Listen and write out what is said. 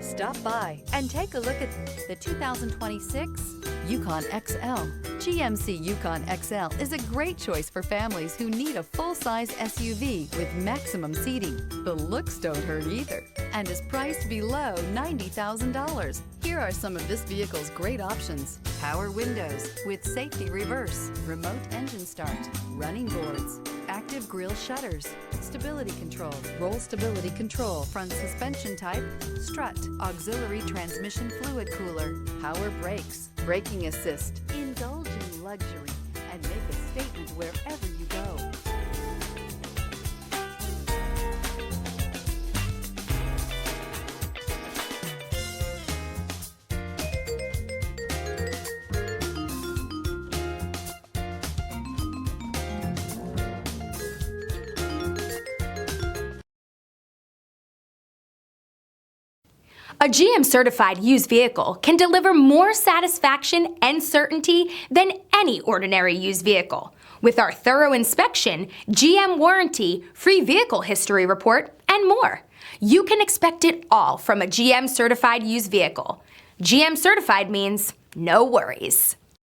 Stop by and take a look at the 2026 Yukon XL. GMC Yukon XL is a great choice for families who need a full-size SUV with maximum seating. The looks don't hurt either and is priced below $90,000. Here are some of this vehicle's great options: power windows with safety reverse, remote engine start, running boards, active grille shutters, stability control, roll stability control, front suspension type, strut, auxiliary transmission fluid cooler, power brakes, braking assist. Indulge in luxury and make a statement wherever you go. A GM-certified used vehicle can deliver more satisfaction and certainty than any ordinary used vehicle. With our thorough inspection, GM warranty, free vehicle history report, and more. You can expect it all from a GM-certified used vehicle. GM-certified means no worries.